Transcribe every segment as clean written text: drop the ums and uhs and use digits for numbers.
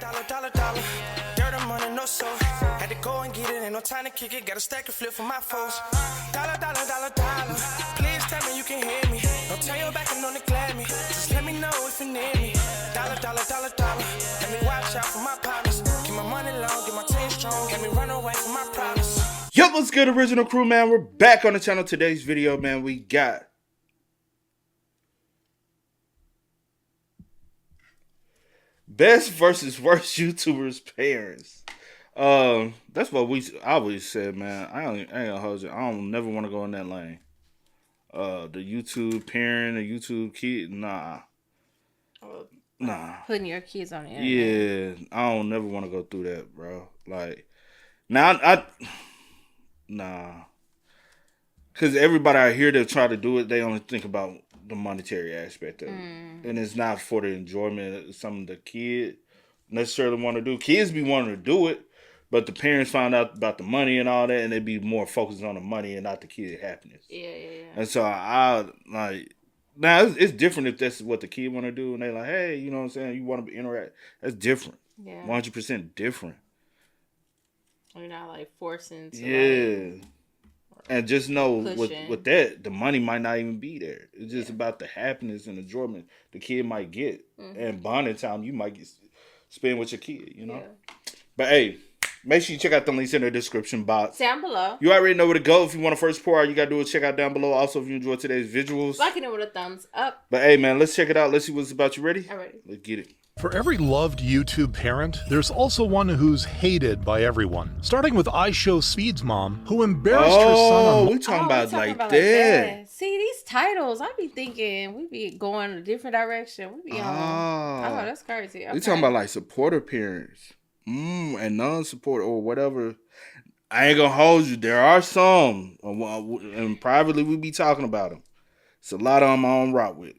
Dollar. Dirty money, no soul. Had to go and get it, ain't no time to kick it. Got a stack of flip for my foes. Dollar. Please tell me you can hear me. Don't turn your back and don't neglect me. Just let me know if you need me. Dollar. Let me watch out for my partners. Keep my money long, get my team strong. Let me run away from my problems. Yo, what's good, original crew, man? We're back on the channel. Today's video, man, we got best versus worst YouTubers parents. That's what I always said, man. I ain't gonna hold you. I don't never want to go in that lane. The YouTube parent, the YouTube kid, nah. Putting your kids on the internet. Yeah, I don't never want to go through that, bro. Like, now nah. Because everybody out here that try to do it, they only think about the monetary aspect of it. And it's not for the enjoyment of something the kid necessarily want to do. Kids be wanting to do it, but the parents find out about the money and all that, and they be more focused on the money and not the kid's happiness. Yeah. And so I like, now it's different if that's what the kid want to do, and they like, hey, you know what I'm saying? You want to interact. That's different. Yeah. 100% different. You're not like forcing to. Yeah. And just know with that, the money might not even be there. It's just about the happiness and enjoyment the kid might get. And bonding time you might spend with your kid, you know? Yeah. But hey, make sure you check out the links in the description box. Down below. You already know where to go. If you want to first pour out, you got to do it. Check out down below. Also, if you enjoyed today's visuals. Liking it with a thumbs up. But hey, man, let's check it out. Let's see what it's about. You ready? I'm ready. Let's get it. For every loved YouTube parent, there's also one who's hated by everyone. Starting with Ishowspeed's mom, who embarrassed her son on... we talking about like that. See, these titles, I be thinking we be going a different direction. We be on... Oh, that's crazy. Okay. We talking about like supporter parents. And non-support or whatever. I ain't gonna hold you. There are some. And privately we be talking about them. It's a lot of them I don't rock with.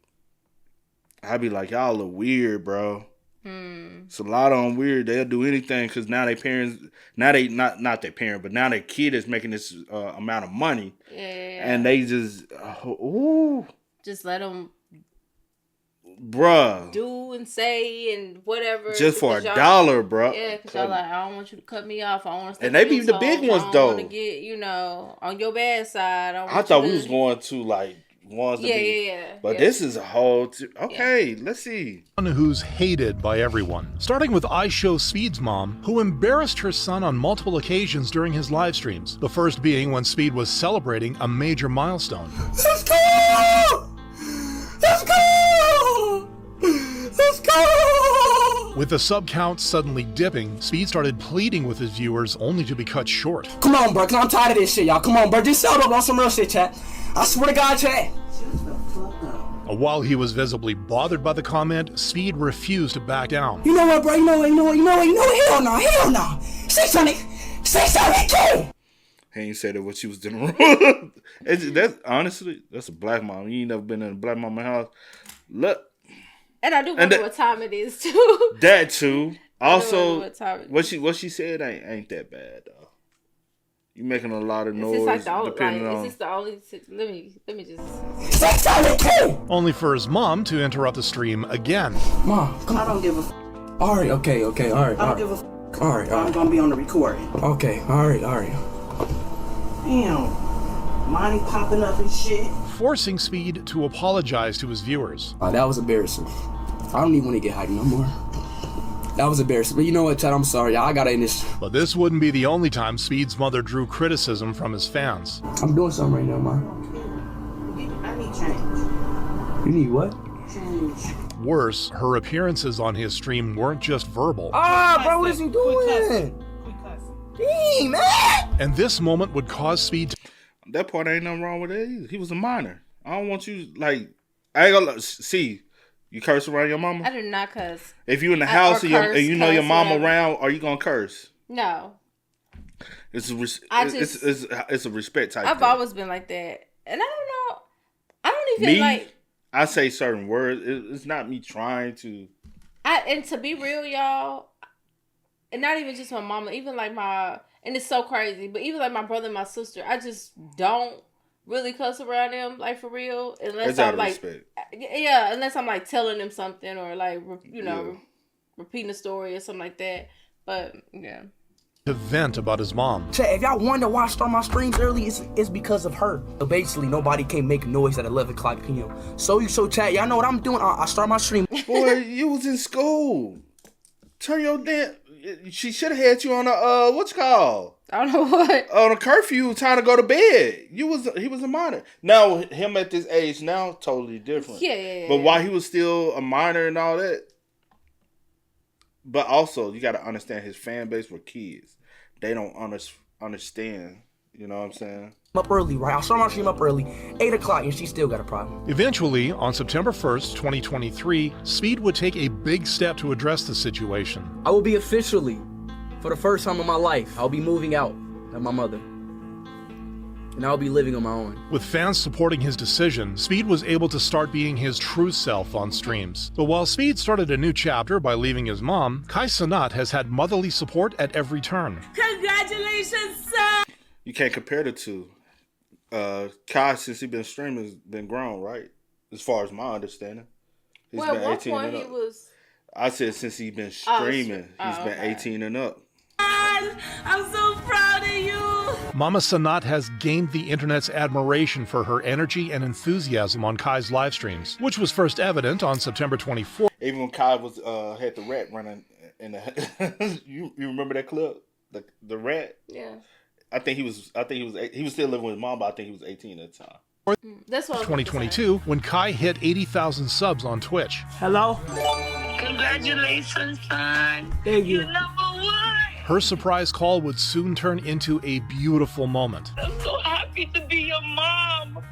I be like, y'all look weird, bro. It's a lot of them weird. They'll do anything because now their parents, now they not their parent, but now their kid is making this amount of money. Yeah. And they just, just let them, bruh, do and say and whatever. Just for $1, bro. Yeah, because y'all like, I don't want you to cut me off. I want to stay. And they be the big ones, though. I want to get, on your bad side. I thought we was going to like, But this is a whole... Okay, let's see. One who's hated by everyone. Starting with Ishowspeed's mom, who embarrassed her son on multiple occasions during his live streams. The first being when Speed was celebrating a major milestone. Let's go! Let's go! Let's go! With the sub count suddenly dipping, Speed started pleading with his viewers only to be cut short. Come on, bro, because I'm tired of this shit, y'all. Come on, bro. Just settle up on some real shit, chat. I swear to God, chat. While he was visibly bothered by the comment, Speed refused to back down. You know what, bro? You know what? Hell no. Say something too. He ain't said that what she was doing wrong. That's honestly, that's a black mom. You ain't never been in a black mama house. Look. And I do wonder what time it is too. That too. Also, what she said ain't that bad though. You making a lot of noise. Is this the only? Let me just. Only for his mom to interrupt the stream again. Mom, come on. I don't give a. All right, okay, all right. I don't give a. All right. I'm gonna be on the recording. Okay, all right. Damn, money popping up and shit. Forcing Speed to apologize to his viewers. That was embarrassing. I don't even want to get hyped no more. That was embarrassing. But you know what, Chad? I'm sorry. I got to end this. But this wouldn't be the only time Speed's mother drew criticism from his fans. I'm doing something right now, Mom. I need change. You need what? Change. Worse, her appearances on his stream weren't just verbal. Bro, what is he doing? Dang, man! And this moment would cause Speed to... That part ain't nothing wrong with it either. He was a minor. I don't want you, like... I ain't gonna... See... You curse around your mama? I do not cuss. If you in the house and you know your mama around, are you gonna curse? No. It's a respect type I've thing. always been like that. And I don't know. I don't even like... I say certain words. It's not me trying to... And to be real, y'all, and not even just my mama, even like my... And it's so crazy, but even like my brother and my sister, I just don't really cuss around them, like for real, unless I'm like, respect. Yeah, unless I'm like telling them something or like, repeating the story or something like that. But yeah. To vent about his mom. Chat, if y'all wonder why I start my streams early, it's because of her. So basically, nobody can make noise at 11 o'clock p.m. So chat, y'all know what I'm doing? I start my stream. Boy, you was in school. Turn your damn. She should have had you on a what's it called? I don't know what. On a curfew, time to go to bed. He was a minor. Now him at this age now totally different. Yeah. But while he was still a minor and all that. But also you got to understand his fan base were kids. They don't understand. You know what I'm saying? Up early, right? I start my stream up early, 8 o'clock, and she still got a problem. Eventually, on September 1st, 2023, Speed would take a big step to address the situation. I will be officially, for the first time in my life, I'll be moving out of my mother. And I'll be living on my own. With fans supporting his decision, Speed was able to start being his true self on streams. But while Speed started a new chapter by leaving his mom, Cenat has had motherly support at every turn. Congratulations, son! You can't compare the two. Kai, since he been streaming, has been grown, right? As far as my understanding. He's Well, been at one 18 point and he up. was... I said since he's been streaming, he's been okay. 18 and up. I'm so proud of you! Mama Cenat has gained the internet's admiration for her energy and enthusiasm on Kai's live streams, which was first evident on September 24th. Even when Kai was had the rat running in the you remember that clip? The rat? Yeah. I think he was still living with his mom, but I think he was 18 at the time. That's what 2022, when Kai hit 80,000 subs on Twitch. Hello? Congratulations, son. Thank you. You're number one. Her surprise call would soon turn into a beautiful moment. I'm so happy to be your mom.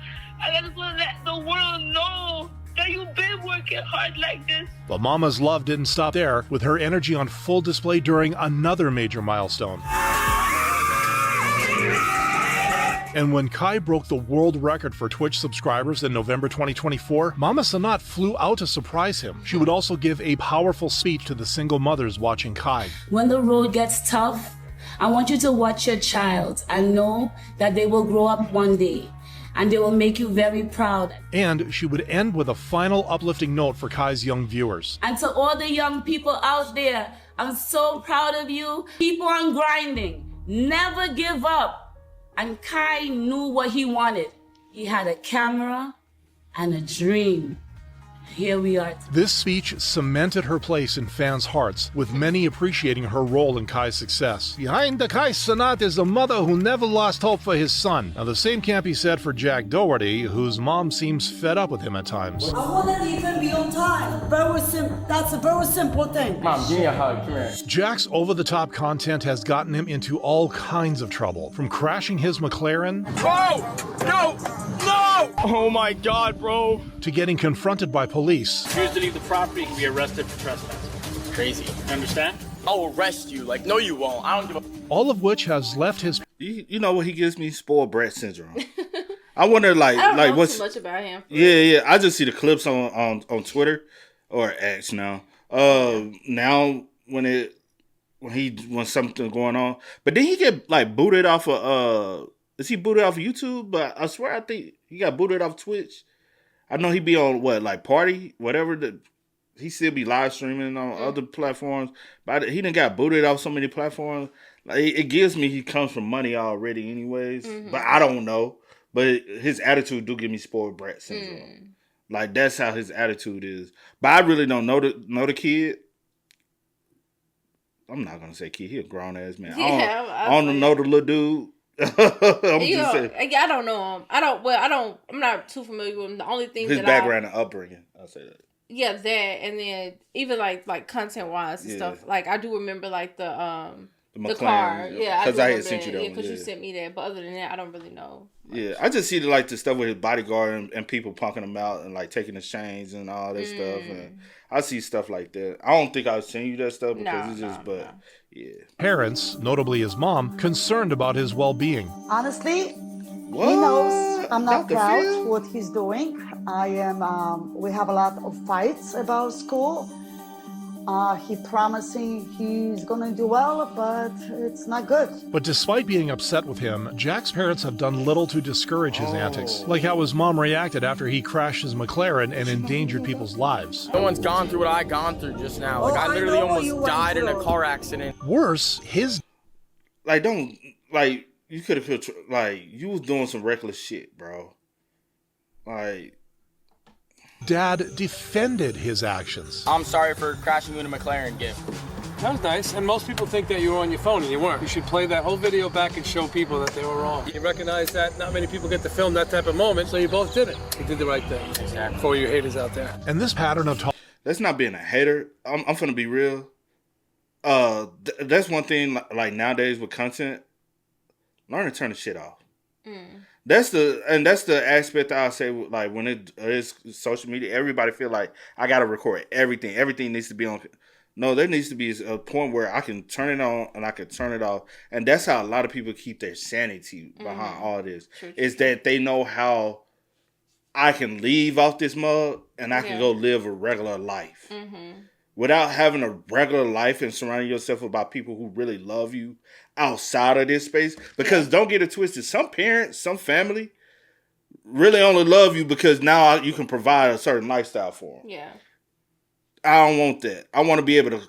I just want to let the world know that you've been working hard like this. But Mama's love didn't stop there, with her energy on full display during another major milestone. And when Kai broke the world record for Twitch subscribers in November 2024, Mama Cenat flew out to surprise him. She would also give a powerful speech to the single mothers watching Kai. When the road gets tough, I want you to watch your child and know that they will grow up one day and they will make you very proud. And she would end with a final uplifting note for Kai's young viewers. And to all the young people out there, I'm so proud of you. Keep on grinding. Never give up. And Kai knew what he wanted. He had a camera and a dream. Here we are. This speech cemented her place in fans' hearts, with many appreciating her role in Kai's success. Behind the Kai Cenat is a mother who never lost hope for his son. Now, the same can't be said for Jack Doherty, whose mom seems fed up with him at times. I want to even be on time. That's a very simple thing. Mom, give me a hug. Come here. Jack's over-the-top content has gotten him into all kinds of trouble, from crashing his McLaren No! Oh my God, bro. to getting confronted by police. Refuse to leave the property, you can be arrested for trespassing. Crazy. You understand? I'll arrest you. Like, no, you won't. I don't give a... All of which has left his You know what? He gives me spoiled brat syndrome. I wonder, I don't know what's too much about him. Yeah. I just see the clips on Twitter or X now. Now when something going on, but then he get like booted off of is he booted off of YouTube? But I swear I think he got booted off Twitch. I know he be on Party, whatever. He still be live streaming on other platforms, but he done got booted off so many platforms. Like, it gives me he comes from money already, anyways. But I don't know. But his attitude do give me spoiled brat syndrome. Like that's how his attitude is. But I really don't know the kid. I'm not gonna say kid. He a grown ass man. Yeah, I don't know the little dude. I'm just saying. I don't know him. I'm not too familiar with him. The only thing His background and upbringing, I'll say that. Yeah, that, and then even like content wise and stuff. Like I do remember like the car. Yeah, because I had sent you that. Yeah, because you sent me that. But other than that, I don't really know. Yeah, I just see the stuff with his bodyguard and people punking him out and like taking the chains and all that stuff, and I see stuff like that. I don't think I've seen you that stuff because it's just, yeah. Parents, notably his mom, concerned about his well-being. Honestly, what? he knows I'm not Dr. proud Phil? what he's doing. I am. We have a lot of fights about school, He promising he's gonna do well, but it's not good. But despite being upset with him, Jack's parents have done little to discourage his antics, like how his mom reacted after he crashed his McLaren and endangered people's lives. No one's gone through what I gone through just now. Like, I literally almost died in a car accident. Worse, his... You could have, you was doing some reckless shit, bro. Dad defended his actions. I'm sorry for crashing you in a McLaren gift. That was nice, and most people think that you were on your phone, and you weren't. You should play that whole video back and show people that they were wrong. You recognize that not many people get to film that type of moment, so you both did it. You did the right thing. Exactly. For your haters out there. And this pattern of... That's not being a hater. I'm finna be real. That's one thing, like nowadays with content, learn to turn the shit off. That's the aspect that I say, like, when it is social media, everybody feel like I gotta record everything. Everything needs to be on. No, there needs to be a point where I can turn it on and I can turn it off. And that's how a lot of people keep their sanity behind all this. True. Is that they know how I can leave off this mug and I can go live a regular life. Without having a regular life and surrounding yourself about people who really love you outside of this space. Because don't get it twisted. Some parents, some family really only love you because now you can provide a certain lifestyle for them. Yeah. I don't want that. I want to be able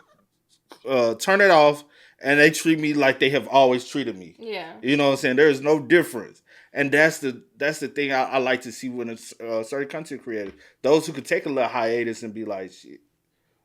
to turn it off and they treat me like they have always treated me. Yeah. You know what I'm saying? There's no difference. And that's the thing I like to see when it's certain content creators. Those who could take a little hiatus and be like, shit.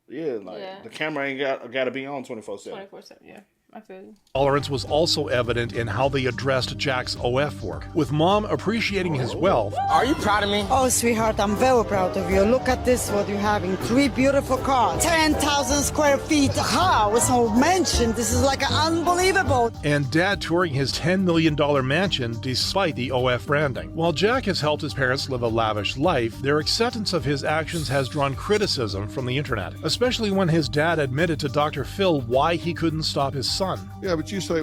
Yeah, the camera ain't got to be on 24/7. 24/7, yeah. I feel you. Tolerance was also evident in how they addressed Jack's OF work, with Mom appreciating his wealth. Are you proud of me? Oh, sweetheart, I'm very proud of you. Look at this, what you're having. 3 beautiful cars, 10,000 square feet house, no mansion. This is like unbelievable. And Dad touring his $10 million mansion despite the OF branding. While Jack has helped his parents live a lavish life, their acceptance of his actions has drawn criticism from the internet, especially when his dad admitted to Dr. Phil why he couldn't stop his son. Yeah, but you say,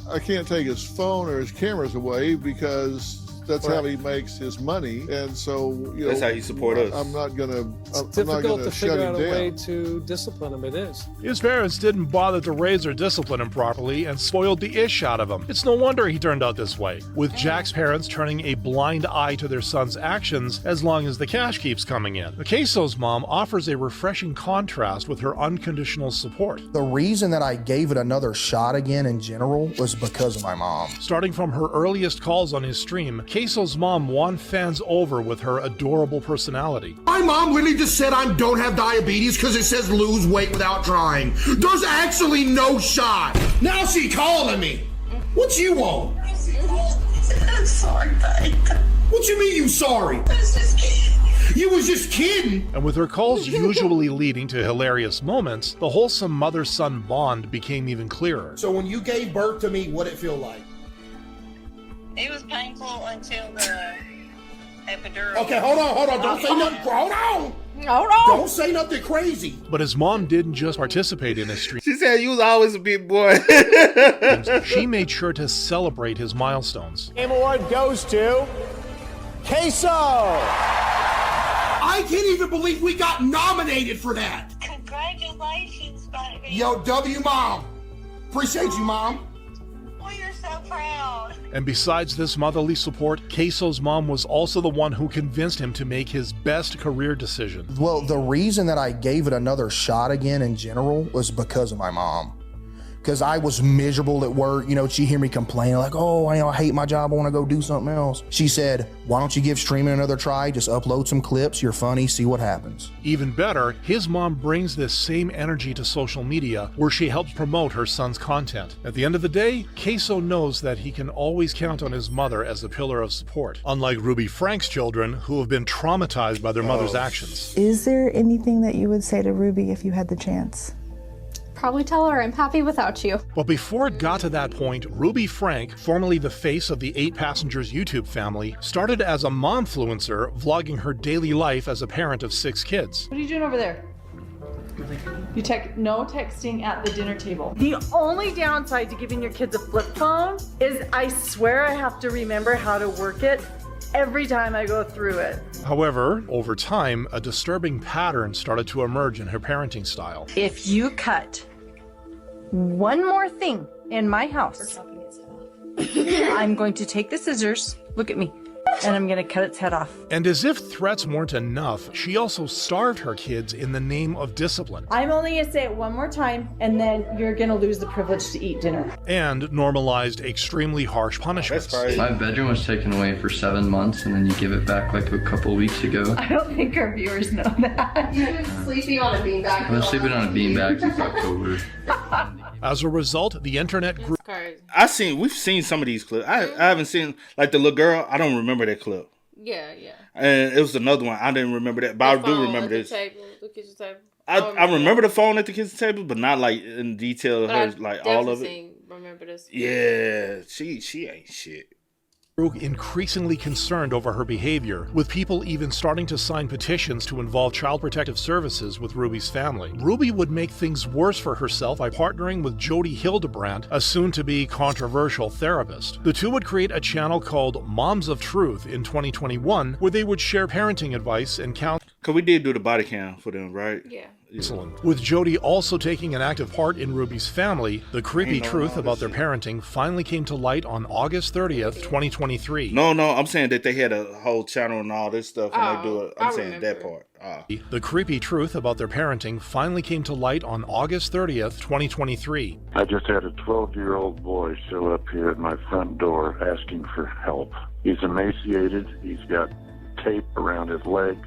I can't take his phone or his cameras away because that's how he makes his money. And so, that's how he supports us. I'm not going to It's difficult to figure out a way to discipline him. It is. His parents didn't bother to raise or discipline him properly and spoiled the ish out of him. It's no wonder he turned out this way, with Jack's parents turning a blind eye to their son's actions as long as the cash keeps coming in. Queso's mom offers a refreshing contrast with her unconditional support. The reason that I gave it another shot again in general was because of my mom. Starting from her earliest calls on his stream, Queso's mom won fans over with her adorable personality. My mom literally just said I don't have diabetes because it says lose weight without trying. There's actually no shot. Now she calling me. What you want? I'm sorry, babe. What you mean you sorry? I was just kidding. You was just kidding. And with her calls usually leading to hilarious moments, the wholesome mother-son bond became even clearer. So when you gave birth to me, what'd it feel like? It was painful until the epidural. Okay, hold on. Don't say nothing. Hold on. Don't say nothing crazy. But his mom didn't just participate in his stream. She said you was always a big boy. She made sure to celebrate his milestones. Game award goes to Queso. I can't even believe we got nominated for that. Congratulations, baby. Yo, W, Mom. Appreciate you, Mom. Oh, you're so proud. And besides this motherly support, Queso's mom was also the one who convinced him to make his best career decision. Well, the reason that I gave it another shot again in general was because of my mom. Because I was miserable at work. She'd hear me complain like, oh, I hate my job. I want to go do something else. She said, why don't you give streaming another try? Just upload some clips. You're funny. See what happens. Even better, his mom brings this same energy to social media where she helps promote her son's content. At the end of the day, Queso knows that he can always count on his mother as a pillar of support, unlike Ruby Frank's children who have been traumatized by their mother's actions. Is there anything that you would say to Ruby if you had the chance? Probably tell her I'm happy without you. But before it got to that point, Ruby Franke, formerly the face of the 8 Passengers YouTube family, started as a momfluencer, vlogging her daily life as a parent of 6 kids. What are you doing over there? You no texting at the dinner table. The only downside to giving your kids a flip phone is I swear I have to remember how to work it every time I go through it. However, over time, a disturbing pattern started to emerge in her parenting style. If you cut one more thing in my house, I'm going to take the scissors, look at me, and I'm going to cut its head off. And as if threats weren't enough, she also starved her kids in the name of discipline. I'm only going to say it one more time, and then you're going to lose the privilege to eat dinner. And normalized extremely harsh punishments. My bedroom was taken away for 7 months, and then you give it back like a couple weeks ago. I don't think our viewers know that. You've been sleeping on a beanbag. I was sleeping on a beanbag since October. As a result, the internet grew. We've seen some of these clips. I haven't seen, like, the little girl. I don't remember that clip. Yeah. And it was another one. I didn't remember that, but I do remember this. The kitchen table. I remember the phone at the kitchen table, but not like in detail. Her, like all of it. Remember this? Yeah, she ain't shit. Grew increasingly concerned over her behavior, with people even starting to sign petitions to involve Child Protective Services with Ruby's family. Ruby would make things worse for herself by partnering with Jody Hildebrandt, a soon-to-be controversial therapist. The two would create a channel called Moms of Truth in 2021, where they would share parenting advice and counsel. Because we did do the body cam for them, right? Yeah. With Jody also taking an active part in Ruby's family, the creepy truth about their parenting finally came to light on August 30th, 2023. No, I'm saying that they had a whole channel and all this stuff, and they do it. I'm saying that part. The creepy truth about their parenting finally came to light on August 30th, 2023. I just had a 12-year-old boy show up here at my front door asking for help. He's emaciated, he's got tape around his legs,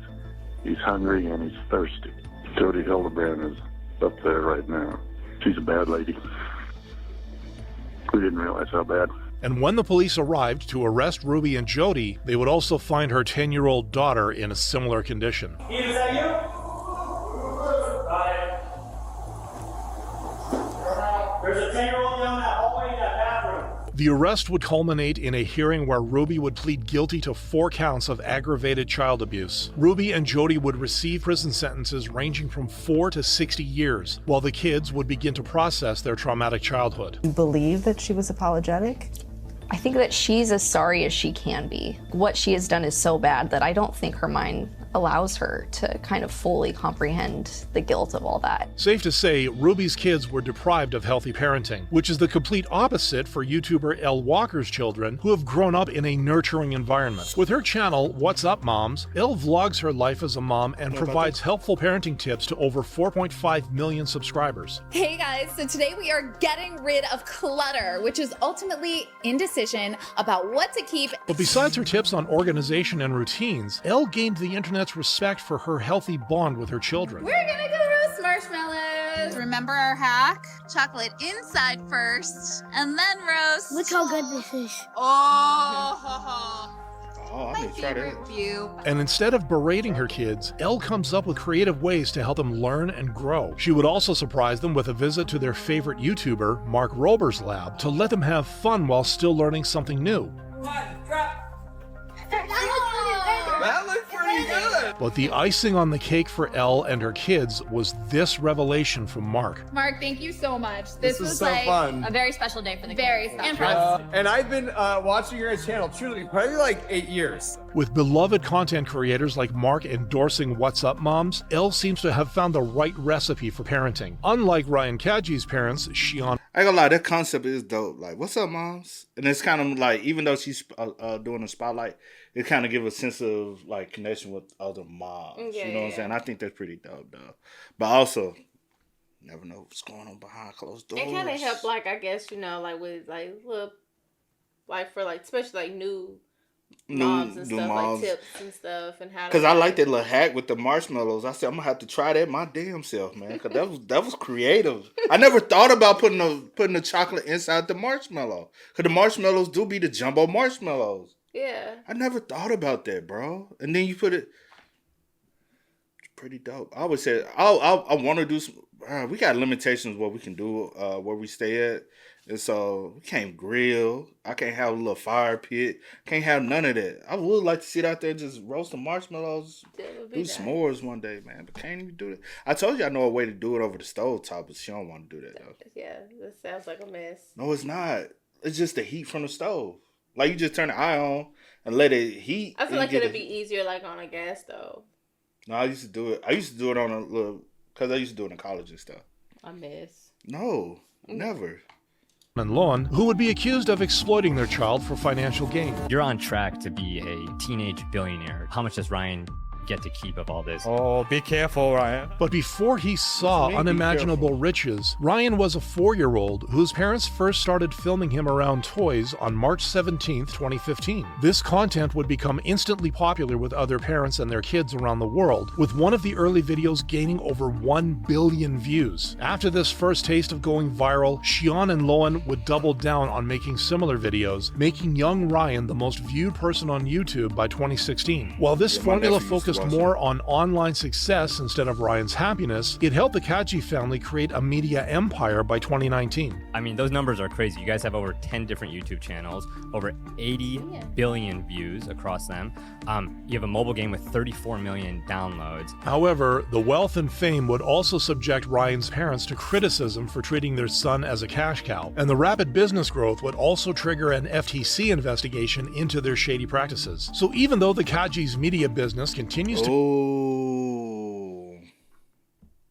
he's hungry, and he's thirsty. Jody Hildebrandt is up there right now. She's a bad lady. We didn't realize how bad. And when the police arrived to arrest Ruby and Jody, they would also find her 10-year-old daughter in a similar condition. Is that you? There's a 10-year-old down that hallway in that bathroom. The arrest would culminate in a hearing where Ruby would plead guilty to 4 counts of aggravated child abuse. Ruby and Jody would receive prison sentences ranging from 4 to 60 years, while the kids would begin to process their traumatic childhood. You believe that she was apologetic? I think that she's as sorry as she can be. What she has done is so bad that I don't think her mind allows her to kind of fully comprehend the guilt of all that. Safe to say, Ruby's kids were deprived of healthy parenting, which is the complete opposite for YouTuber Elle Walker's children, who have grown up in a nurturing environment. With her channel, What's Up Moms, Elle vlogs her life as a mom and provides helpful parenting tips to over 4.5 million subscribers. Hey guys, so today we are getting rid of clutter, which is ultimately indecision about what to keep. But besides her tips on organization and routines, Elle gained the internet's respect for her healthy bond with her children. We're gonna go roast marshmallows. Remember our hack? Chocolate inside first, and then roast. Look how good this is. Oh, I may try that. view. And instead of berating her kids, Elle comes up with creative ways to help them learn and grow. She would also surprise them with a visit to their favorite YouTuber, Mark Rober's lab, to let them have fun while still learning something new. That looked pretty good. But the icing on the cake for Elle and her kids was this revelation from Mark. Mark, thank you so much. This was was so like fun. a very special day for the very special. And I've been watching your channel truly probably like 8 years. With beloved content creators like Mark endorsing What's Up Moms, Elle seems to have found the right recipe for parenting. Unlike Ryan Kaji's parents, Shion. I ain't gonna lie, that concept is dope. Like, what's up, moms? And it's kind of like, even though she's doing a spotlight, it kind of give a sense of like connection with other moms. Yeah, you know what I'm saying? I think that's pretty dope, though. But also, never know what's going on behind closed doors. It kind of helped, like, I guess, you know, like with like look, like for like especially like new moms and stuff, moms. like tips and stuff and how. Because I like that little hack with the marshmallows. I said I'm gonna have to try that my damn self, man. Because that was creative. I never thought about putting the chocolate inside the marshmallow. Because the marshmallows do be the jumbo marshmallows. Yeah. I never thought about that, bro. And then you put it. It's pretty dope. I always said I want to do some. We got limitations what we can do where we stay at. And so we can't grill. I can't have a little fire pit. Can't have none of that. I would like to sit out there and just roast some marshmallows, do s'mores one day, man. But can't even do that. I told you I know a way to do it over the stove top, but she don't want to do that though. Yeah, that sounds like a mess. No, it's not. It's just the heat from the stove. Like you just turn the eye on, and let it heat. I feel like it'd be easier like on a gas stove. No, I used to do it. I used to do it on a little, because I used to do it in college and stuff. I miss. No, never. And Lon, who would be accused of exploiting their child for financial gain. You're on track to be a teenage billionaire. How much does Ryan get to keep of all this? Oh, be careful, Ryan. But before he saw unimaginable riches, Ryan was a 4-year-old whose parents first started filming him around toys on March 17th, 2015. This content would become instantly popular with other parents and their kids around the world, with one of the early videos gaining over 1 billion views. After this first taste of going viral, Shion and Loan would double down on making similar videos, making young Ryan the most viewed person on YouTube by 2016. While this formula focused more on online success instead of Ryan's happiness, it helped the Kaji family create a media empire by 2019. I mean, those numbers are crazy. You guys have over 10 different YouTube channels, over 80 billion views across them. You have a mobile game with 34 million downloads. However, the wealth and fame would also subject Ryan's parents to criticism for treating their son as a cash cow, and the rapid business growth would also trigger an FTC investigation into their shady practices. So even though the Kaji's media business continues Oh,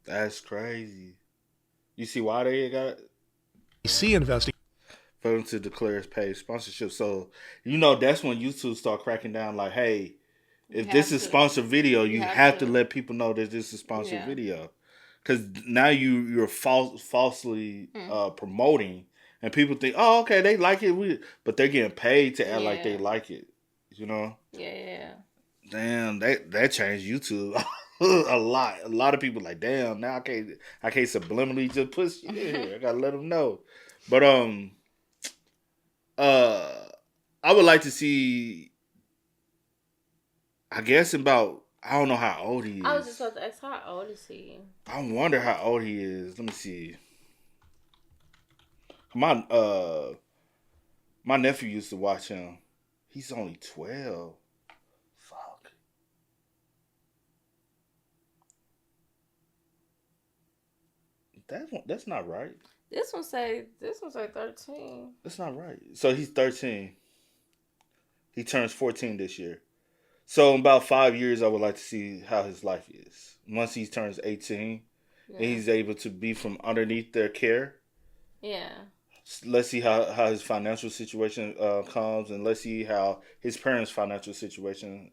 that's crazy. You see why they got investigation for them to declare his paid sponsorship. So that's when YouTube start cracking down. Like, hey, if this is sponsored video, you have to let people know that this is sponsored video, because now you're falsely promoting, and people think, oh, okay, they like it, but they're getting paid to act like they like it. Yeah. Damn, that changed YouTube a lot. A lot of people like, damn, now I can't subliminally just push shit in here. I gotta let them know. But I would like to see. I guess I don't know how old he is. I was just about to ask, how old is he? I wonder how old he is. Let me see. My nephew used to watch him. He's only 12. That's not right. This one say 13. That's not right. So he's 13. He turns 14 this year. So in about 5 years, I would like to see how his life is. Once he turns 18, and he's able to be from underneath their care. Yeah. Let's see how his financial situation comes, and let's see how his parents' financial situation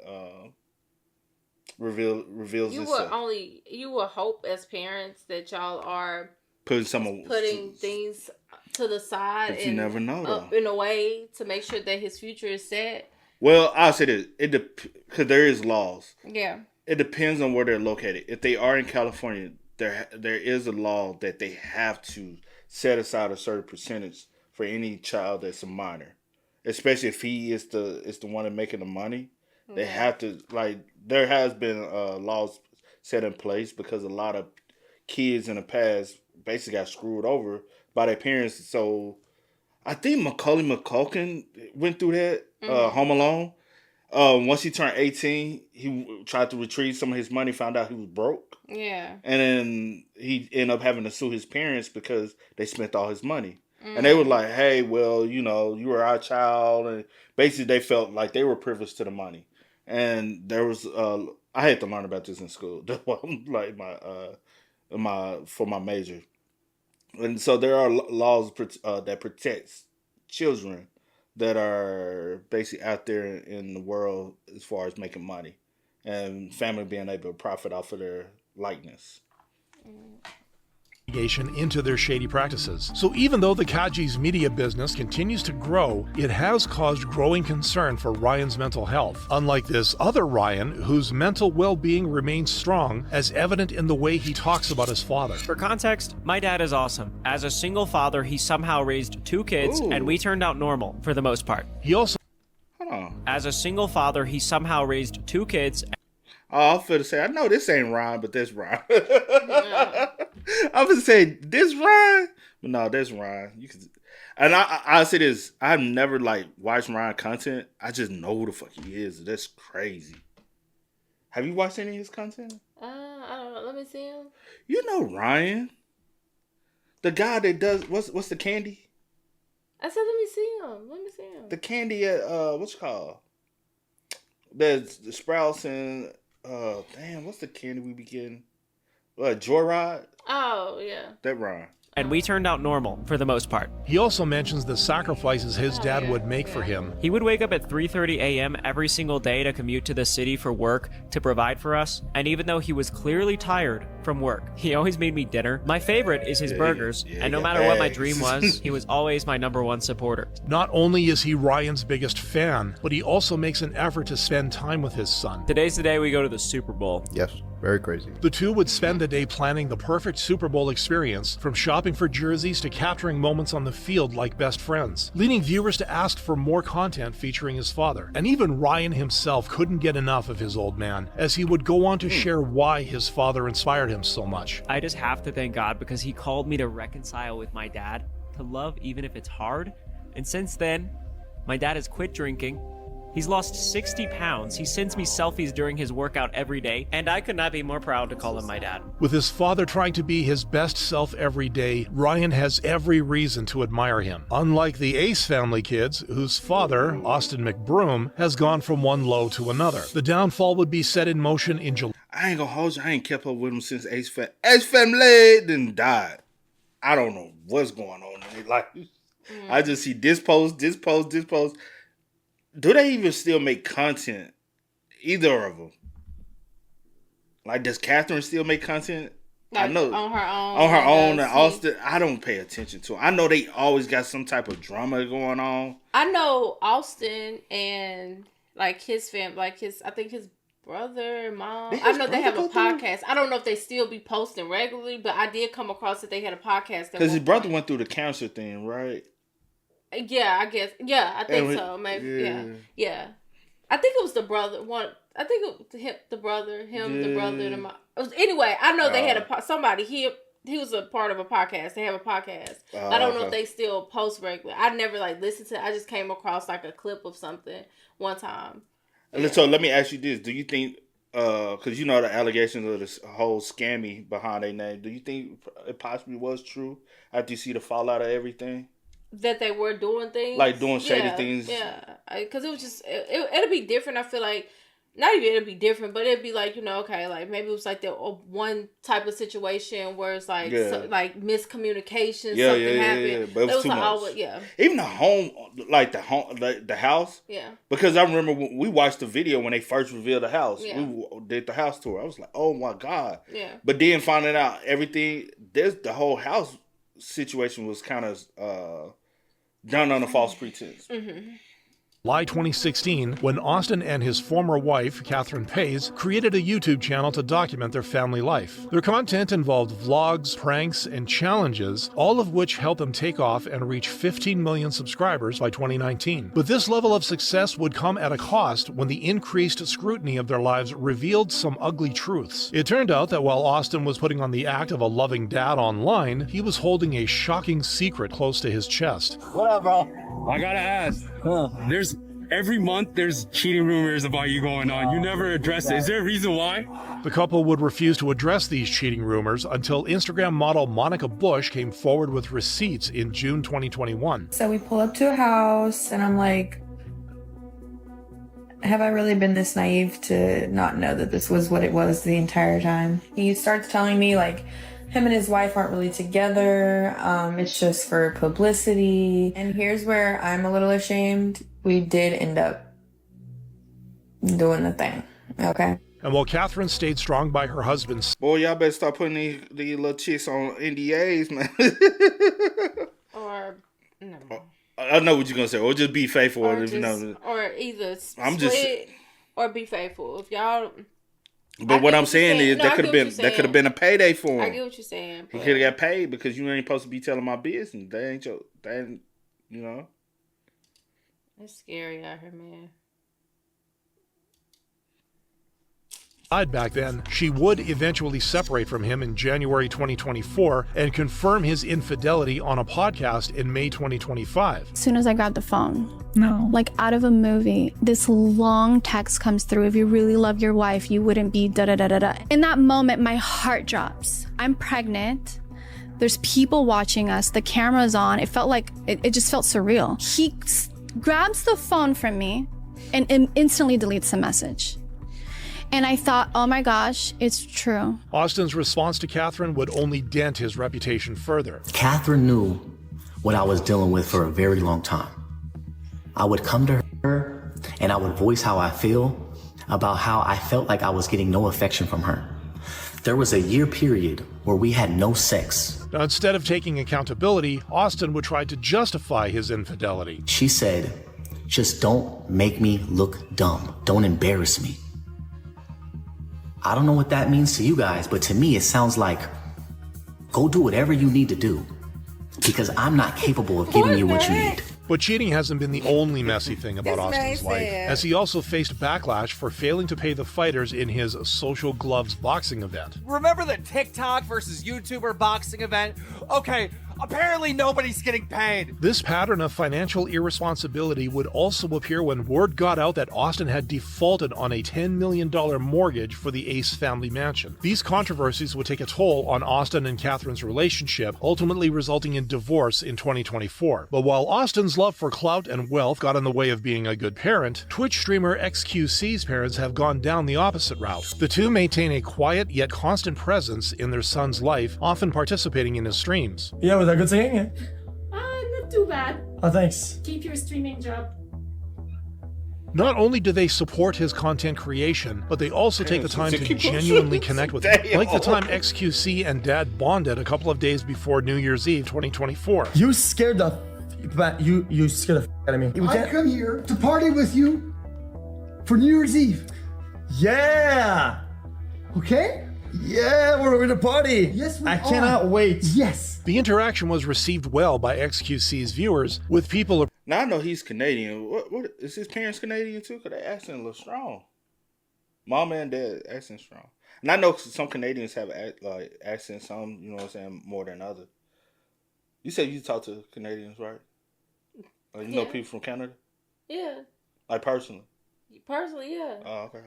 reveals itself. You will hope as parents that y'all are putting things to the side, but you never know though. In a way to make sure that his future is set. Well, I'll say this: because there is laws. Yeah. It depends on where they're located. If they are in California, there is a law that they have to set aside a certain percentage for any child that's a minor, especially if he is the one making the money. They have to, there has been laws set in place because a lot of kids in the past basically got screwed over by their parents. So I think Macaulay Culkin went through that, Home Alone. Once he turned 18, he tried to retrieve some of his money, found out he was broke. Yeah. And then he ended up having to sue his parents because they spent all his money. And they were like, hey, well, you were our child. And basically they felt like they were privileged to the money. And there was, I had to learn about this in school. That's why like for my major. And so there are laws that protects children that are basically out there in the world as far as making money and family being able to profit off of their likeness. Into their shady practices. So even though the Kaji's media business continues to grow, it has caused growing concern for Ryan's mental health. Unlike this other Ryan, whose mental well-being remains strong, as evident in the way he talks about his father. For context, my dad is awesome. As a single father, he somehow raised 2 kids, and we turned out normal for the most part. He also... As a single father, he somehow raised 2 kids. I was finna say, I know this ain't Ryan, but this Ryan. I was say this Ryan, but no, this Ryan. You can, and I say this: I've never watched Ryan content. I just know who the fuck he is. That's crazy. Have you watched any of his content? I don't know. Let me see him. You know Ryan, the guy that does what's the candy? I said, let me see him. Let me see him. The candy at what's it called? There's the Sprouts and damn, what's the candy we be getting? Joyride. Oh yeah. That rhyme. And we turned out normal for the most part. He also mentions the sacrifices his dad would make for him. He would wake up at 3:30 a.m. every single day to commute to the city for work to provide for us. And even though he was clearly tired from work, he always made me dinner. My favorite is his burgers. And no matter what my dream was, he was always my #1 supporter. Not only is he Ryan's biggest fan, but he also makes an effort to spend time with his son. Today's the day we go to the Super Bowl. Yes, very crazy. The two would spend the day planning the perfect Super Bowl experience, from shopping for jerseys to capturing moments on the field like best friends, leading viewers to ask for more content featuring his father. And even Ryan himself couldn't get enough of his old man, as he would go on to share why his father inspired him so much. I just have to thank God because he called me to reconcile with my dad, to love even if it's hard. And since then, my dad has quit drinking. He's lost 60 pounds. He sends me selfies during his workout every day, and I could not be more proud to call him my dad. With his father trying to be his best self every day, Ryan has every reason to admire him. Unlike the Ace family kids, whose father, Austin McBroom, has gone from one low to another. The downfall would be set in motion in July. I ain't gonna hold you. I ain't kept up with him since Ace family then died. I don't know what's going on. Like, I just see this post. Do they even still make content? Either of them. Like, does Catherine still make content? Like, I know on her own. On her own. And Austin, I don't pay attention to it. I know they always got some type of drama going on. I know Austin and like his family, like I think his brother and mom. I know they have a podcast. I don't know if they still be posting regularly, but I did come across that they had a podcast. Because his brother went through the cancer thing, right? Yeah, I guess. Yeah, I think so. Maybe. Yeah. I think it was the brother. I think it was the brother, the brother, the mom. Anyway, I know they had somebody. He was a part of a podcast. They have a podcast. I don't know if they still post regularly. I never listened to it. I just came across a clip of something one time. Yeah. So let me ask you this: do you think, because you know the allegations of this whole scammy behind their name, do you think it possibly was true after you see the fallout of everything? That they were doing things? Like doing shady things? Yeah. Because it was just, it'll be different. I feel like, not even it'll be different, but it'd be okay, maybe it was that one type of situation where it's miscommunication, something happened. Yeah. But it was too much. Even the home, the house. Yeah. Because I remember when we watched the video when they first revealed the house. Yeah. We did the house tour. I was like, oh my God. Yeah. But then finding out everything, the whole house situation was kind of done on a false pretense. Mm-hmm. July 2016, when Austin and his former wife, Catherine Pays, created a YouTube channel to document their family life. Their content involved vlogs, pranks, and challenges, all of which helped them take off and reach 15 million subscribers by 2019. But this level of success would come at a cost when the increased scrutiny of their lives revealed some ugly truths. It turned out that while Austin was putting on the act of a loving dad online, he was holding a shocking secret close to his chest. What up, bro? I gotta ask. Every month there's cheating rumors about you going on. You never address it. Is there a reason why? The couple would refuse to address these cheating rumors until Instagram model Monica Bush came forward with receipts in June 2021. So we pull up to a house and I'm like, have I really been this naive to not know that this was what it was the entire time? He starts telling me him and his wife aren't really together. It's just for publicity. And here's where I'm a little ashamed. We did end up doing the thing. Okay. And while Catherine stayed strong by her husband's... Boy, y'all better start putting these little chicks on NDAs, man. Or, no. I know what you're going to say. Or just be faithful. Or either split or be faithful. If y'all... But what I'm saying is that could have been a payday for him. I get what you're saying. He could have got paid because you ain't supposed to be telling my business. It's scary out here, man. Back then, she would eventually separate from him in January 2024 and confirm his infidelity on a podcast in May 2025. As soon as I grabbed the phone, out of a movie, this long text comes through. If you really love your wife, you wouldn't be da-da-da-da-da. In that moment, my heart drops. I'm pregnant. There's people watching us. The camera's on. It felt like, it just felt surreal. He grabs the phone from me and instantly deletes the message. And I thought, oh my gosh, it's true. Austin's response to Catherine would only dent his reputation further. Catherine knew what I was dealing with for a very long time. I would come to her and I would voice how I feel about how I felt like I was getting no affection from her. There was a year period where we had no sex. Now, instead of taking accountability, Austin would try to justify his infidelity. She said, just don't make me look dumb. Don't embarrass me. I don't know what that means to you guys, but to me it sounds like, go do whatever you need to do, because I'm not capable of giving you what you need. But cheating hasn't been the only messy thing about Austin's life, as he also faced backlash for failing to pay the fighters in his Social Gloves boxing event. Remember the TikTok versus YouTuber boxing event? Okay, apparently nobody's getting paid. This pattern of financial irresponsibility would also appear when word got out that Austin had defaulted on a $10 million mortgage for the Ace family mansion. These controversies would take a toll on Austin and Catherine's relationship, ultimately resulting in divorce in 2024. But while Austin's love for clout and wealth got in the way of being a good parent, Twitch streamer XQC's parents have gone down the opposite route. The two maintain a quiet yet constant presence in their son's life, often participating in his streams. Yeah, was that good singing? Not too bad. Oh, thanks. Keep your streaming job. Not only do they support his content creation, but they also take the time to genuinely connect with him. Like the time XQC and Dad bonded a couple of days before New Year's Eve 2024. You scared the you scared the out of me. I come here to party with you for New Year's Eve. Yeah. Okay? Yeah, we're going to party. Yes, we I cannot wait. Yes. The interaction was received well by XQC's viewers, with people. Now I know he's Canadian. What is his parents Canadian too? Cause they accent a little strong. Mama and dad accent strong. And I know some Canadians have accents. Some, you know what I'm saying, more than others. You said you talk to Canadians, right? Like, you know people from Canada? Yeah. Like personally? Personally, yeah. Oh, okay.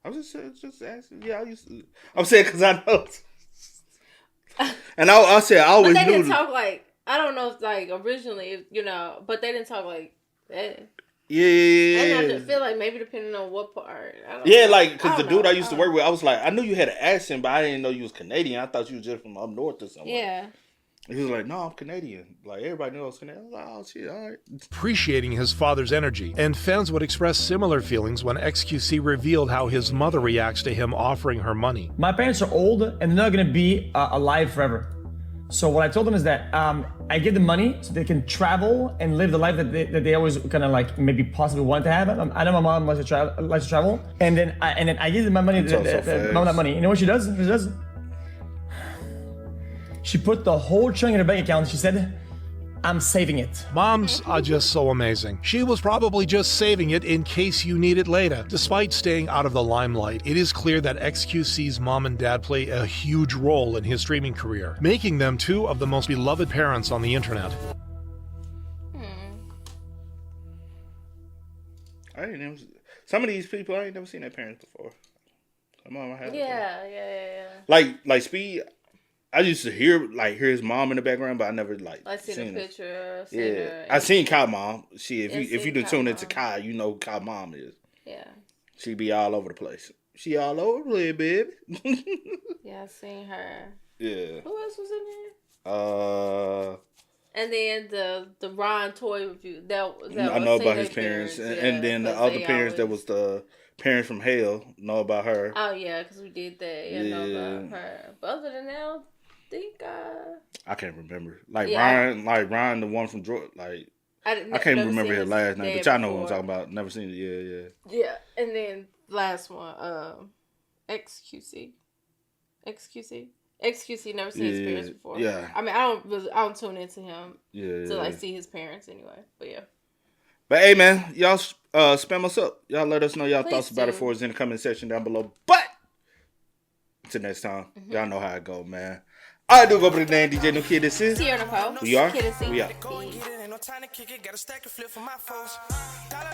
I was just asking. Yeah, I'm saying because I know. And I said I always but they knew. didn't talk like, I don't know if like originally, you know, but they didn't talk like that. Yeah. And I just feel like maybe depending on what part. Yeah, like, because the dude I used to work with, I was like, I knew you had an accent, but I didn't know you was Canadian. I thought you was just from up north or somewhere. Yeah. And he was like, no, I'm Canadian. Like, everybody knows Canadian. I was like, oh, shit, all right. Appreciating his father's energy, and fans would express similar feelings when XQC revealed how his mother reacts to him offering her money. My parents are old and they're not going to be alive forever. So what I told them is that I give them money so they can travel and live the life that they always kind of like maybe possibly want to have. I know my mom likes to travel, and then I give them my money. Mom that money. You know what she does? She put the whole chunk in her bank account. She said, I'm saving it. Moms are just so amazing. She was probably just saving it in case you need it later. Despite staying out of the limelight, it is clear that XQC's mom and dad play a huge role in his streaming career, making them two of the most beloved parents on the internet. Some of these people, I ain't never seen their parents before. My mom had Yeah. Like Speed, I used to hear his mom in the background, but I never I seen a picture. I seen Kai mom. If you tune into Kai, you know who Kai mom is. Yeah. She be all over the place. She all over the place, baby. Yeah, I seen her. Yeah. Who else was in there? And then the Ron toy review. I know about his parents, and then the other parents that was the parents from Hell know about her. Oh yeah, because we did that. Yeah, know about her. But other than that, I think I can't remember. Ryan, the one from Georgia. I can't remember his last name, but y'all know what I'm talking about. Never seen it. Yeah. Yeah, and then last one, XQC. Never seen his parents before. Yeah. I mean, I don't tune into him. Yeah. To see his parents anyway. But yeah. But hey, man, y'all spam us up. Y'all let us know y'all thoughts about it for us in the comment section down below. But until next time, y'all know how it go, man. I do go by the name DJ No Kid. This is Sierra Nicole. We are. We out. Time to kick it, got a stack of flip for my folks. Dollar.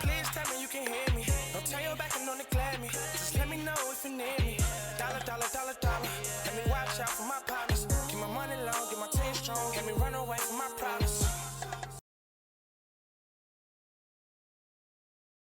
Please tell me you can hear me. Don't turn your back and don't neglect me. Just let me know if you need me. Dollar. Let me watch out for my partners.